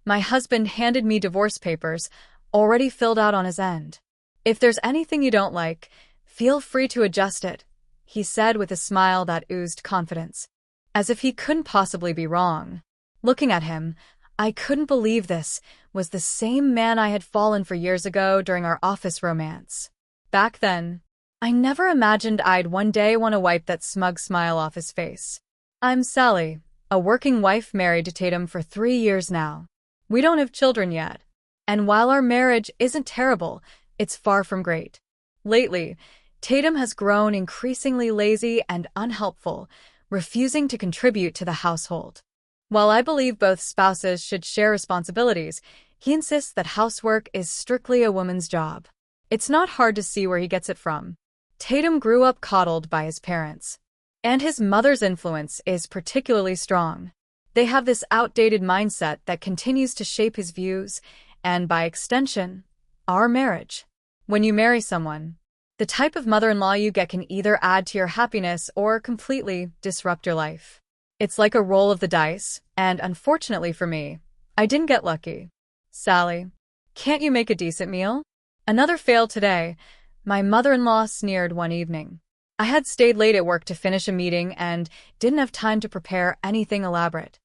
My husband handed me divorce papers, already filled out on his end. "If there's anything you don't like, feel free to adjust it," he said with a smile that oozed confidence, as if he couldn't possibly be wrong. Looking at him, I couldn't believe this was the same man I had fallen for years ago during our office romance. Back then, I never imagined I'd one day want to wipe that smug smile off his face. I'm Sally, a working wife married to Tatum for 3 years now. We don't have children yet. And while our marriage isn't terrible, it's far from great. Lately, Tatum has grown increasingly lazy and unhelpful, refusing to contribute to the household. While I believe both spouses should share responsibilities, he insists that housework is strictly a woman's job. It's not hard to see where he gets it from. Tatum grew up coddled by his parents, and his mother's influence is particularly strong. They have this outdated mindset that continues to shape his views, and by extension, our marriage. When you marry someone, the type of mother-in-law you get can either add to your happiness or completely disrupt your life. It's like a roll of the dice, and unfortunately for me, I didn't get lucky. "Sally, can't you make a decent meal?" Another fail today, my mother-in-law sneered one evening. I had stayed late at work to finish a meeting and didn't have time to prepare anything elaborate.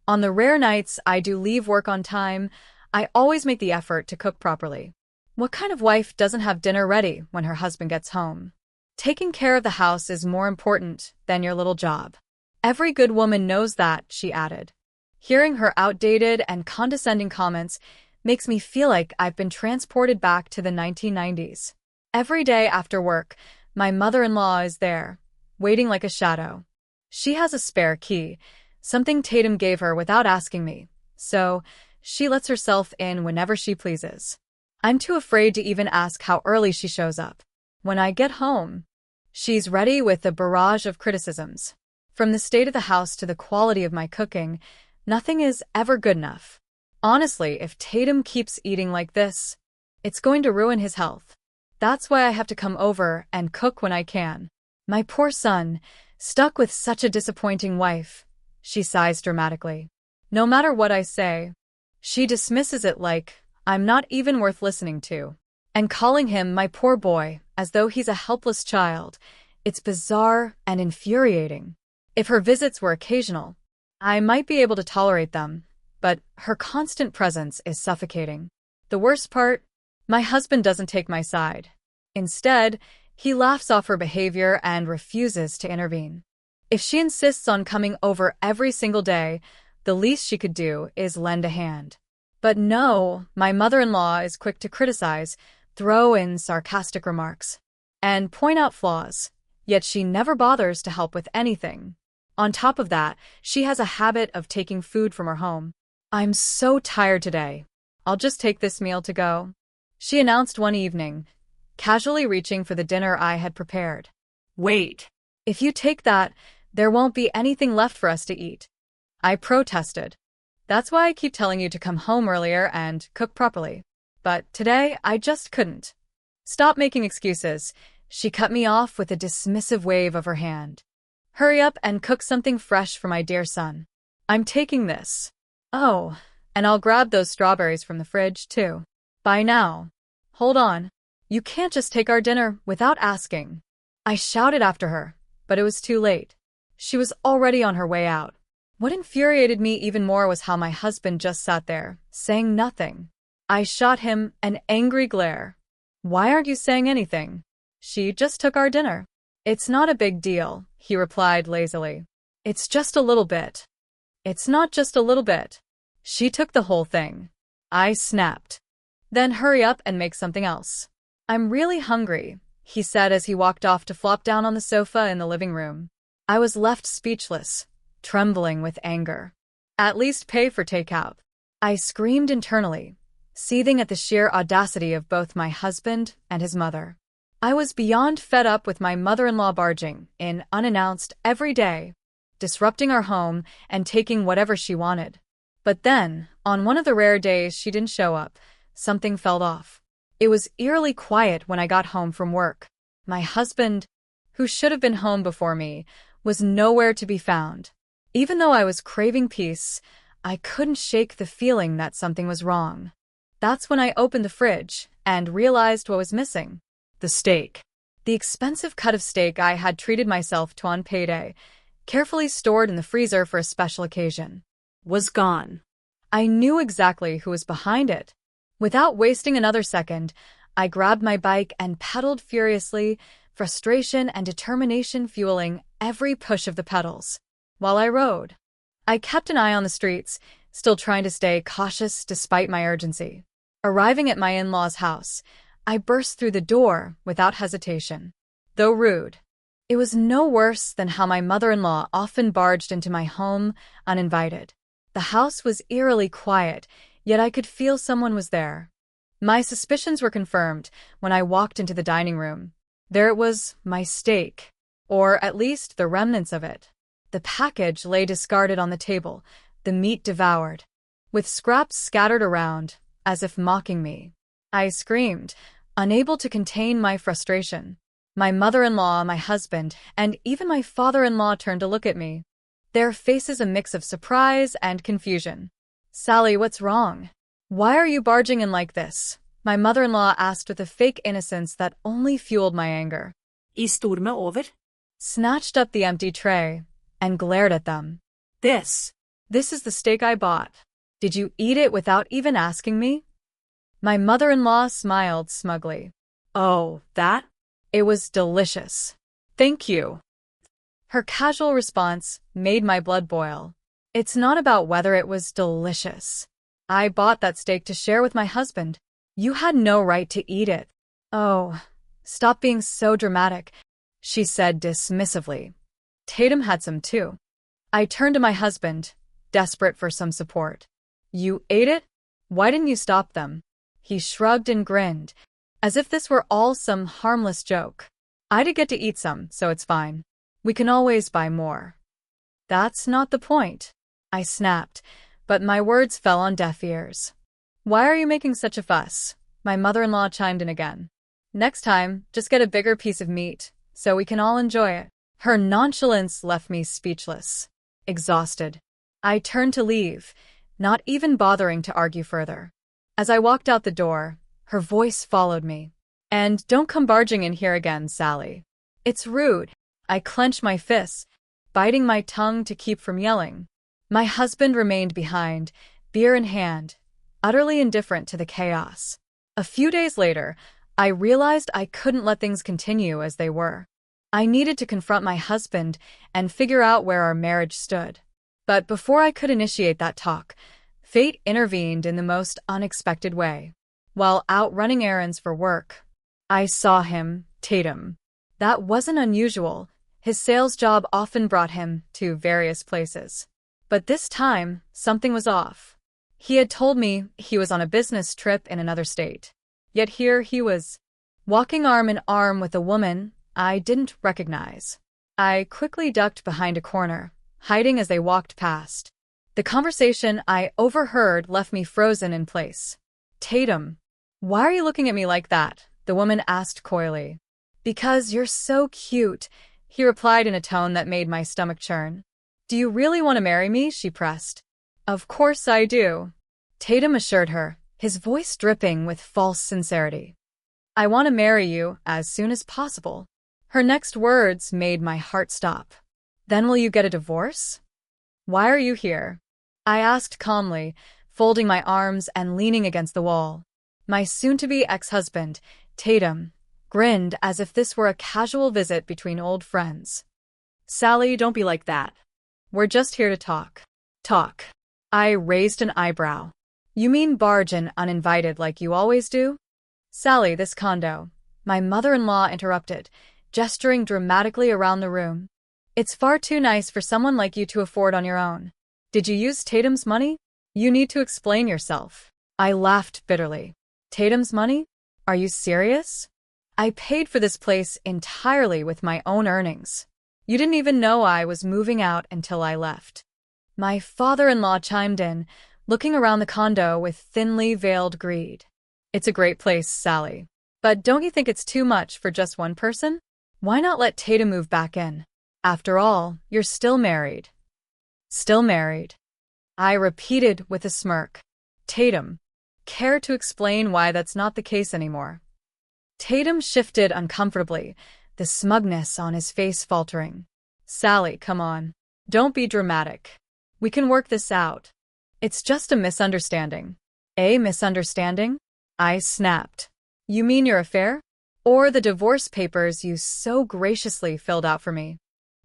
On the rare nights I do leave work on time, I always make the effort to cook properly. What kind of wife doesn't have dinner ready when her husband gets home? Taking care of the house is more important than your little job. Every good woman knows that, she added. Hearing her outdated and condescending comments makes me feel like I've been transported back to the 1990s. Every day after work, my mother-in-law is there, waiting like a shadow. She has a spare key, something Tatum gave her without asking me, so she lets herself in whenever she pleases. I'm too afraid to even ask how early she shows up. When I get home, she's ready with a barrage of criticisms. From the state of the house to the quality of my cooking, nothing is ever good enough. Honestly, if Tatum keeps eating like this, it's going to ruin his health. That's why I have to come over and cook when I can. My poor son, stuck with such a disappointing wife, she sighs dramatically. No matter what I say, she dismisses it like I'm not even worth listening to. And calling him my poor boy as though he's a helpless child, it's bizarre and infuriating. If her visits were occasional, I might be able to tolerate them, but her constant presence is suffocating. The worst part, my husband doesn't take my side. Instead, he laughs off her behavior and refuses to intervene. If she insists on coming over every single day, the least she could do is lend a hand. But no, my mother-in-law is quick to criticize, throw in sarcastic remarks, and point out flaws, yet she never bothers to help with anything. On top of that, she has a habit of taking food from her home. "I'm so tired today. I'll just take this meal to go," she announced one evening, casually reaching for the dinner I had prepared. "Wait. If you take that, there won't be anything left for us to eat," I protested. "That's why I keep telling you to come home earlier and cook properly. But today, I just couldn't." "Stop making excuses," she cut me off with a dismissive wave of her hand. "Hurry up and cook something fresh for my dear son. I'm taking this. Oh, and I'll grab those strawberries from the fridge, too. Bye now." "Hold on. You can't just take our dinner without asking," I shouted after her, but it was too late. She was already on her way out. What infuriated me even more was how my husband just sat there, saying nothing. I shot him an angry glare. "Why aren't you saying anything? She just took our dinner." "It's not a big deal," he replied lazily. "It's just a little bit." "It's not just a little bit. She took the whole thing," I snapped. "Then hurry up and make something else." "I'm really hungry," he said as he walked off to flop down on the sofa in the living room. I was left speechless, trembling with anger. "At least pay for takeout," I screamed internally, seething at the sheer audacity of both my husband and his mother. I was beyond fed up with my mother-in-law barging in unannounced every day, disrupting our home and taking whatever she wanted. But then, on one of the rare days she didn't show up, something felt off. It was eerily quiet when I got home from work. My husband, who should have been home before me, was nowhere to be found. Even though I was craving peace, I couldn't shake the feeling that something was wrong. That's when I opened the fridge and realized what was missing. The steak. The expensive cut of steak I had treated myself to on payday, carefully stored in the freezer for a special occasion, was gone. I knew exactly who was behind it. Without wasting another second, I grabbed my bike and pedaled furiously, frustration and determination fueling every push of the pedals. While I rode, I kept an eye on the streets, still trying to stay cautious despite my urgency. Arriving at my in-laws' house, I burst through the door without hesitation. Though rude, it was no worse than how my mother-in-law often barged into my home uninvited. The house was eerily quiet, yet I could feel someone was there. My suspicions were confirmed when I walked into the dining room. There it was, my steak, or at least the remnants of it. The package lay discarded on the table, the meat devoured, with scraps scattered around, as if mocking me. I screamed, unable to contain my frustration. My mother-in-law, my husband, and even my father-in-law turned to look at me, their faces a mix of surprise and confusion. "Sally, what's wrong? Why are you barging in like this?" my mother-in-law asked with a fake innocence that only fueled my anger. I storme over. Snatched up the empty tray and glared at them. This is the steak I bought. Did you eat it without even asking me?" My mother-in-law smiled smugly. "Oh, that? It was delicious. Thank you." Her casual response made my blood boil. It's not about whether it was delicious. I bought that steak to share with my husband. You had no right to eat it. "Oh, stop being so dramatic," she said dismissively. Tatum had some too. I turned to my husband, desperate for some support. "You ate it? Why didn't you stop them?" He shrugged and grinned, as if this were all some harmless joke. "I did get to eat some, so it's fine. We can always buy more." "That's not the point," I snapped, but my words fell on deaf ears. "Why are you making such a fuss?" my mother-in-law chimed in again. "Next time, just get a bigger piece of meat, so we can all enjoy it." Her nonchalance left me speechless, exhausted. I turned to leave, not even bothering to argue further. As I walked out the door, her voice followed me. "And don't come barging in here again, Sally. It's rude." I clenched my fists, biting my tongue to keep from yelling. My husband remained behind, beer in hand, utterly indifferent to the chaos. A few days later, I realized I couldn't let things continue as they were. I needed to confront my husband and figure out where our marriage stood. But before I could initiate that talk, fate intervened in the most unexpected way. While out running errands for work, I saw him, Tatum. That wasn't unusual. His sales job often brought him to various places. But this time, something was off. He had told me he was on a business trip in another state. Yet here he was, walking arm in arm with a woman I didn't recognize. I quickly ducked behind a corner, hiding as they walked past. The conversation I overheard left me frozen in place. "Tatum, why are you looking at me like that?" the woman asked coyly. "Because you're so cute," he replied in a tone that made my stomach churn. "Do you really want to marry me?" she pressed. "Of course I do," Tatum assured her, his voice dripping with false sincerity. "I want to marry you as soon as possible." Her next words made my heart stop. "Then will you get a divorce?" "Why are you here?" I asked calmly, folding my arms and leaning against the wall. My soon-to-be ex-husband, Tatum, grinned as if this were a casual visit between old friends. "Sally, don't be like that. We're just here to talk." "Talk?" I raised an eyebrow. "You mean barge in uninvited like you always do?" "Sally, this condo," my mother-in-law interrupted, gesturing dramatically around the room. "It's far too nice for someone like you to afford on your own. Did you use Tatum's money? You need to explain yourself." I laughed bitterly. "Tatum's money? Are you serious? I paid for this place entirely with my own earnings. You didn't even know I was moving out until I left." My father-in-law chimed in, looking around the condo with thinly veiled greed. "It's a great place, Sally. But don't you think it's too much for just one person? Why not let Tatum move back in? After all, you're still married." "Still married?" I repeated with a smirk. Tatum, care to explain why that's not the case anymore? Tatum shifted uncomfortably, the smugness on his face faltering. Sally, come on. Don't be dramatic. We can work this out. It's just a misunderstanding. A misunderstanding? I snapped. You mean your affair? Or the divorce papers you so graciously filled out for me?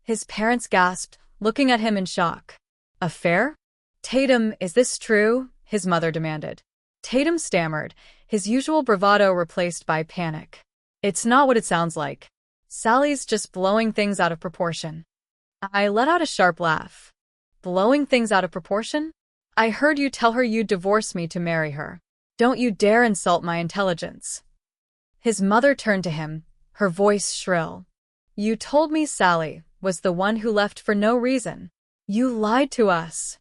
His parents gasped, looking at him in shock. Affair? Tatum, is this true? His mother demanded. Tatum stammered, his usual bravado replaced by panic. It's not what it sounds like. Sally's just blowing things out of proportion. I let out a sharp laugh. Blowing things out of proportion? I heard you tell her you'd divorce me to marry her. Don't you dare insult my intelligence. His mother turned to him, her voice shrill. You told me Sally was the one who left for no reason. You lied to us.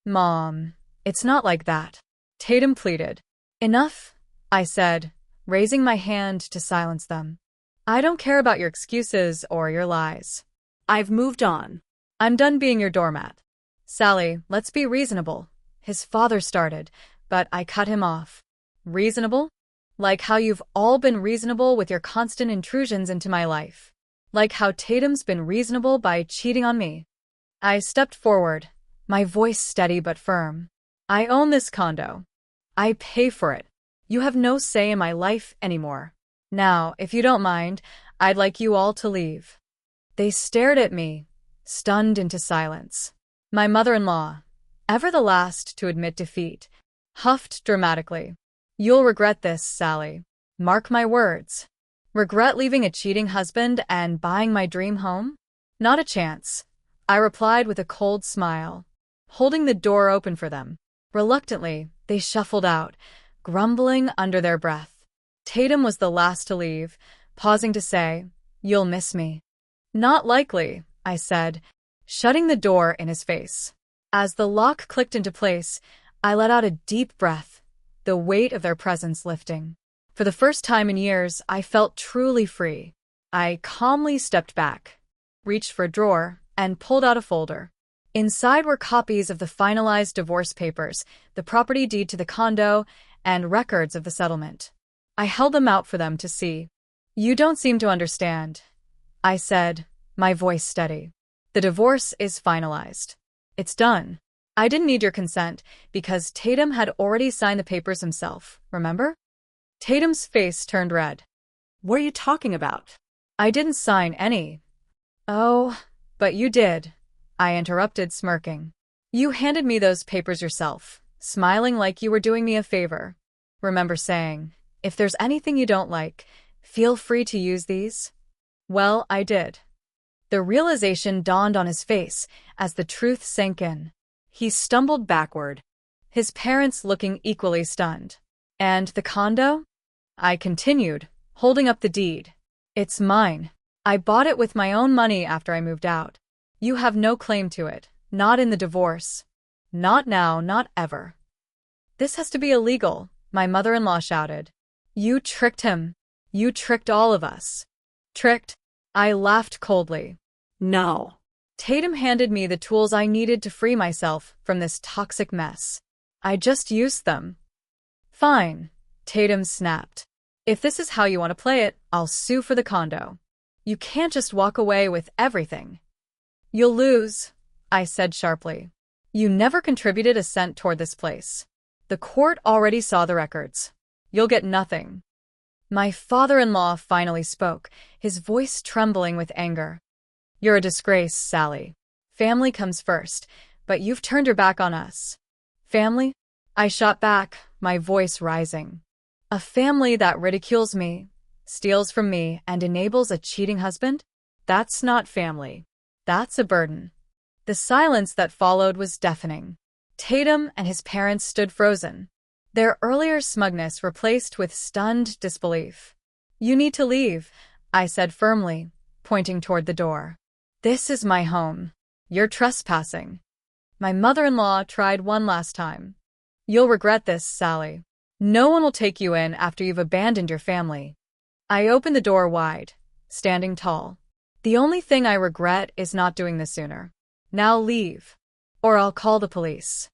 Mom, it's not like that. Tatum pleaded. Enough, I said, raising my hand to silence them. I don't care about your excuses or your lies. I've moved on. I'm done being your doormat. Sally, let's be reasonable. His father started, but I cut him off. Reasonable? Like how you've all been reasonable with your constant intrusions into my life. Like how Tatum's been reasonable by cheating on me. I stepped forward, my voice steady but firm. I own this condo. I pay for it. You have no say in my life anymore. Now, if you don't mind, I'd like you all to leave. They stared at me, stunned into silence. My mother-in-law, ever the last to admit defeat, huffed dramatically. You'll regret this, Sally. Mark my words. Regret leaving a cheating husband and buying my dream home? Not a chance, I replied with a cold smile, holding the door open for them. Reluctantly, they shuffled out, grumbling under their breath. Tatum was the last to leave, pausing to say, You'll miss me. Not likely, I said, shutting the door in his face. As the lock clicked into place, I let out a deep breath, the weight of their presence lifting. For the first time in years, I felt truly free. I calmly stepped back, reached for a drawer, and pulled out a folder. Inside were copies of the finalized divorce papers, the property deed to the condo, and records of the settlement. I held them out for them to see. You don't seem to understand, I said, my voice steady. The divorce is finalized. It's done. I didn't need your consent because Tatum had already signed the papers himself, remember? Tatum's face turned red. What are you talking about? I didn't sign any. Oh, but you did, I interrupted, smirking. You handed me those papers yourself, smiling like you were doing me a favor. Remember saying, if there's anything you don't like, feel free to use these? Well, I did. The realization dawned on his face as the truth sank in. He stumbled backward, his parents looking equally stunned. And the condo? I continued, holding up the deed. It's mine. I bought it with my own money after I moved out. You have no claim to it, not in the divorce. Not now, not ever. This has to be illegal, my mother-in-law shouted. You tricked him. You tricked all of us. Tricked? I laughed coldly. No. Tatum handed me the tools I needed to free myself from this toxic mess. I just used them. Fine, Tatum snapped. If this is how you want to play it, I'll sue for the condo. You can't just walk away with everything. You'll lose, I said sharply. You never contributed a cent toward this place. The court already saw the records. You'll get nothing. My father-in-law finally spoke, his voice trembling with anger. You're a disgrace, Sally. Family comes first, but you've turned your back on us. Family? I shot back, my voice rising. A family that ridicules me, steals from me, and enables a cheating husband? That's not family. That's a burden. The silence that followed was deafening. Tatum and his parents stood frozen, their earlier smugness replaced with stunned disbelief. You need to leave, I said firmly, pointing toward the door. This is my home. You're trespassing. My mother-in-law tried one last time. You'll regret this, Sally. No one will take you in after you've abandoned your family. I opened the door wide, standing tall. The only thing I regret is not doing this sooner. Now leave, or I'll call the police.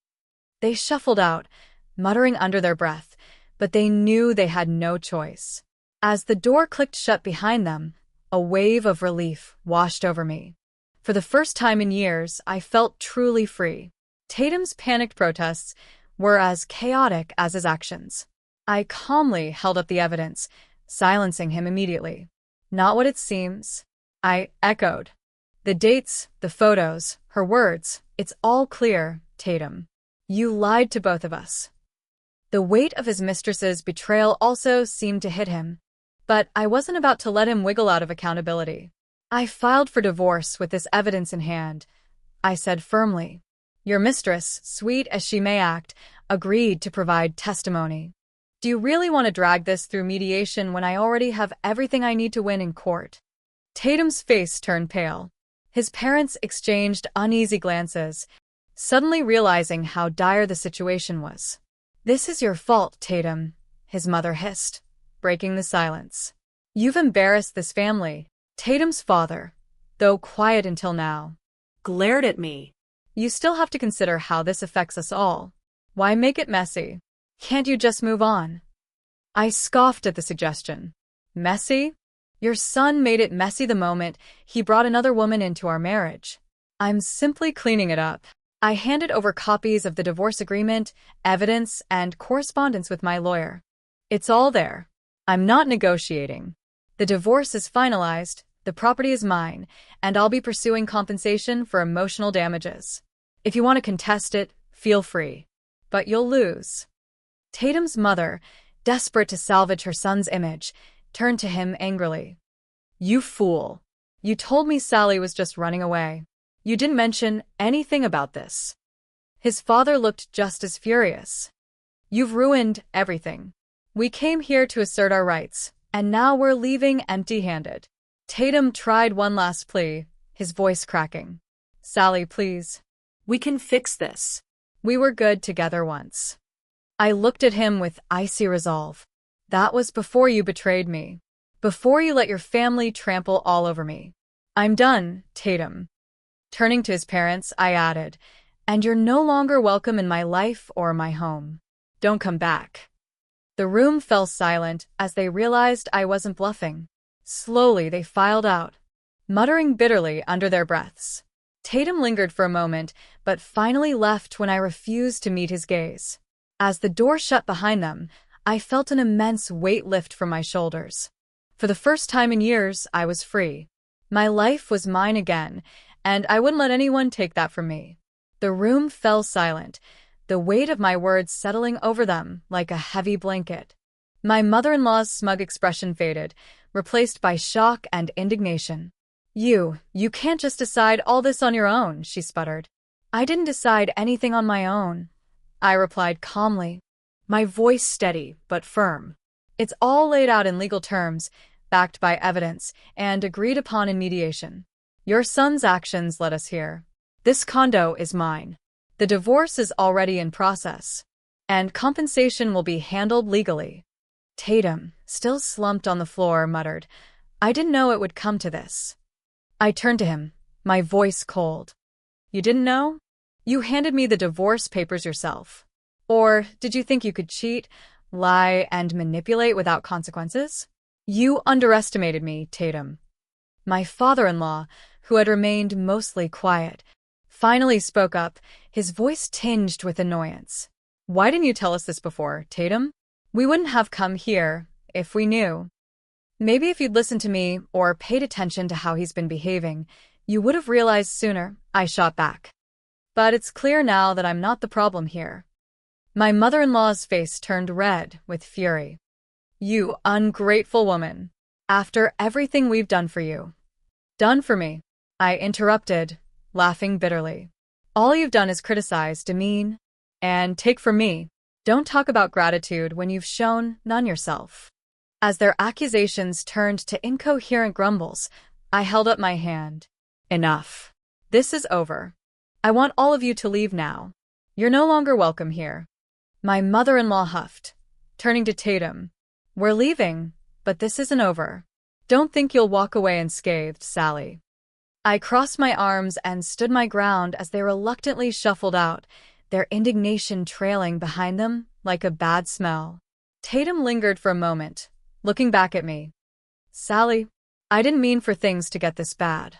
They shuffled out, muttering under their breath, but they knew they had no choice. As the door clicked shut behind them, a wave of relief washed over me. For the first time in years, I felt truly free. Tatum's panicked protests were as chaotic as his actions. I calmly held up the evidence, silencing him immediately. "Not what it seems," I echoed. "The dates, the photos, her words, it's all clear, Tatum. You lied to both of us." The weight of his mistress's betrayal also seemed to hit him, but I wasn't about to let him wiggle out of accountability. "I filed for divorce with this evidence in hand," I said firmly. "Your mistress, sweet as she may act, agreed to provide testimony. Do you really want to drag this through mediation when I already have everything I need to win in court?" Tatum's face turned pale. His parents exchanged uneasy glances, suddenly realizing how dire the situation was. "This is your fault, Tatum," his mother hissed, breaking the silence. "You've embarrassed this family." Tatum's father, though quiet until now, glared at me. "You still have to consider how this affects us all. Why make it messy? Can't you just move on?" I scoffed at the suggestion. "Messy? Your son made it messy the moment he brought another woman into our marriage. I'm simply cleaning it up." I handed over copies of the divorce agreement, evidence, and correspondence with my lawyer. "It's all there. I'm not negotiating. The divorce is finalized, the property is mine, and I'll be pursuing compensation for emotional damages. If you want to contest it, feel free. But you'll lose." Tatum's mother, desperate to salvage her son's image, turned to him angrily. "You fool. You told me Sally was just running away. You didn't mention anything about this." His father looked just as furious. "You've ruined everything. We came here to assert our rights, and now we're leaving empty-handed." Tatum tried one last plea, his voice cracking. "Sally, please. We can fix this. We were good together once." I looked at him with icy resolve. "That was before you betrayed me. Before you let your family trample all over me. I'm done, Tatum." Turning to his parents, I added, "And you're no longer welcome in my life or my home. Don't come back." The room fell silent as they realized I wasn't bluffing. Slowly, they filed out, muttering bitterly under their breaths. Tatum lingered for a moment, but finally left when I refused to meet his gaze. As the door shut behind them, I felt an immense weight lift from my shoulders. For the first time in years, I was free. My life was mine again, and I wouldn't let anyone take that from me. The room fell silent, the weight of my words settling over them like a heavy blanket. My mother-in-law's smug expression faded, replaced by shock and indignation. You can't just decide all this on your own," she sputtered. "I didn't decide anything on my own," I replied calmly, my voice steady but firm. "It's all laid out in legal terms, backed by evidence, and agreed upon in mediation. Your son's actions led us here. This condo is mine. The divorce is already in process, and compensation will be handled legally." Tatum, still slumped on the floor, muttered, "I didn't know it would come to this." I turned to him, my voice cold. "You didn't know? You handed me the divorce papers yourself. Or did you think you could cheat, lie, and manipulate without consequences? You underestimated me, Tatum." My father-in-law, who had remained mostly quiet, finally spoke up, his voice tinged with annoyance. "Why didn't you tell us this before, Tatum? We wouldn't have come here if we knew. Maybe if you'd listened to me or paid attention to how he's been behaving, you would have realized sooner," I shot back. "But it's clear now that I'm not the problem here." My mother-in-law's face turned red with fury. "You ungrateful woman. After everything we've done for you." "Done for me?" I interrupted, laughing bitterly. "All you've done is criticize, demean, and take from me. Don't talk about gratitude when you've shown none yourself." As their accusations turned to incoherent grumbles, I held up my hand. "Enough. This is over. I want all of you to leave now. You're no longer welcome here." My mother-in-law huffed, turning to Tatum. "We're leaving, but this isn't over. Don't think you'll walk away unscathed, Sally." I crossed my arms and stood my ground as they reluctantly shuffled out, their indignation trailing behind them like a bad smell. Tatum lingered for a moment, looking back at me. "Sally, I didn't mean for things to get this bad."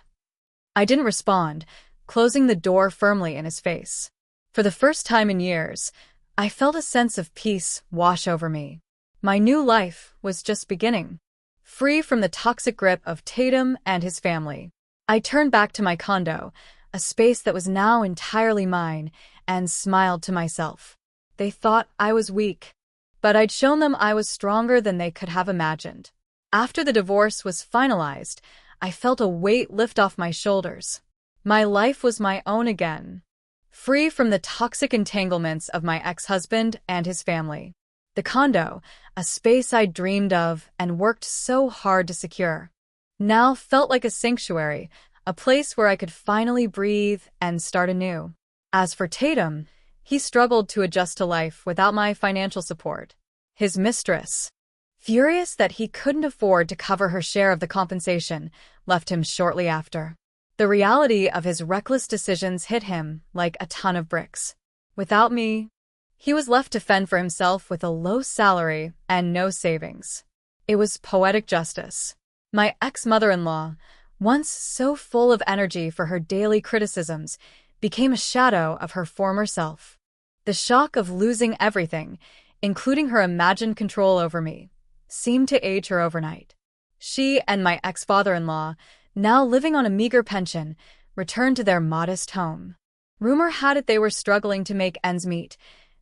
I didn't respond, closing the door firmly in his face. For the first time in years, I felt a sense of peace wash over me. My new life was just beginning, free from the toxic grip of Tatum and his family. I turned back to my condo, a space that was now entirely mine, and smiled to myself. They thought I was weak, but I'd shown them I was stronger than they could have imagined. After the divorce was finalized, I felt a weight lift off my shoulders. My life was my own again, free from the toxic entanglements of my ex-husband and his family. The condo, a space I dreamed of and worked so hard to secure, now felt like a sanctuary, a place where I could finally breathe and start anew. As for Tatum, he struggled to adjust to life without my financial support. His mistress, furious that he couldn't afford to cover her share of the compensation, left him shortly after. The reality of his reckless decisions hit him like a ton of bricks. Without me, he was left to fend for himself with a low salary and no savings. It was poetic justice. My ex-mother-in-law, once so full of energy for her daily criticisms, became a shadow of her former self. The shock of losing everything, including her imagined control over me, seemed to age her overnight. She and my ex-father-in-law, now living on a meager pension, returned to their modest home. Rumor had it they were struggling to make ends meet,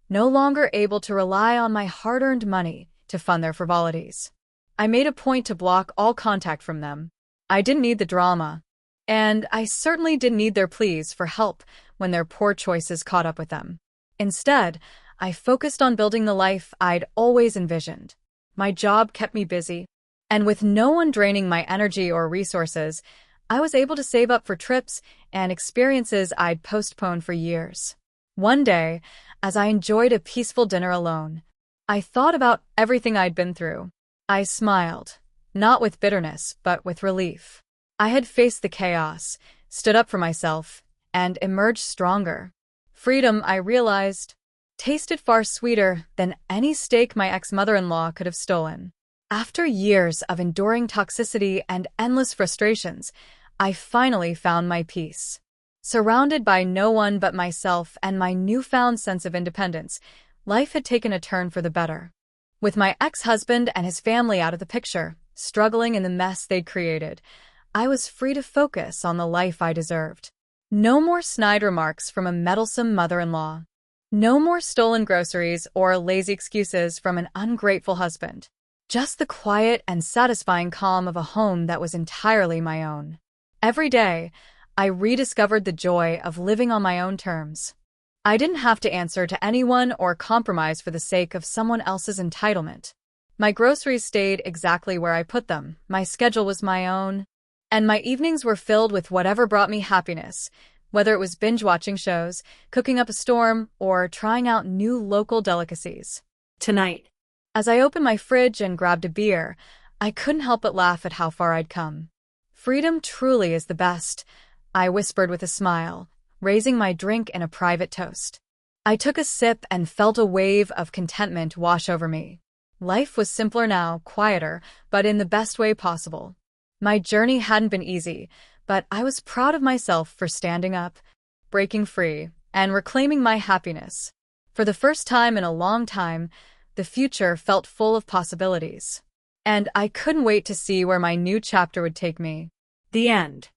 no longer able to rely on my hard-earned money to fund their frivolities. I made a point to block all contact from them. I didn't need the drama, and I certainly didn't need their pleas for help when their poor choices caught up with them. Instead, I focused on building the life I'd always envisioned. My job kept me busy, and with no one draining my energy or resources, I was able to save up for trips and experiences I'd postponed for years. One day, as I enjoyed a peaceful dinner alone, I thought about everything I'd been through. I smiled, not with bitterness, but with relief. I had faced the chaos, stood up for myself, and emerged stronger. Freedom, I realized, tasted far sweeter than any steak my ex-mother-in-law could have stolen. After years of enduring toxicity and endless frustrations, I finally found my peace. Surrounded by no one but myself and my newfound sense of independence, life had taken a turn for the better. With my ex-husband and his family out of the picture, struggling in the mess they'd created, I was free to focus on the life I deserved. No more snide remarks from a meddlesome mother-in-law. No more stolen groceries or lazy excuses from an ungrateful husband. Just the quiet and satisfying calm of a home that was entirely my own. Every day, I rediscovered the joy of living on my own terms. I didn't have to answer to anyone or compromise for the sake of someone else's entitlement. My groceries stayed exactly where I put them, my schedule was my own, and my evenings were filled with whatever brought me happiness, whether it was binge-watching shows, cooking up a storm, or trying out new local delicacies. Tonight. As I opened my fridge and grabbed a beer, I couldn't help but laugh at how far I'd come. Freedom truly is the best, I whispered with a smile, raising my drink in a private toast. I took a sip and felt a wave of contentment wash over me. Life was simpler now, quieter, but in the best way possible. My journey hadn't been easy, but I was proud of myself for standing up, breaking free, and reclaiming my happiness. For the first time in a long time, the future felt full of possibilities. And I couldn't wait to see where my new chapter would take me. The end.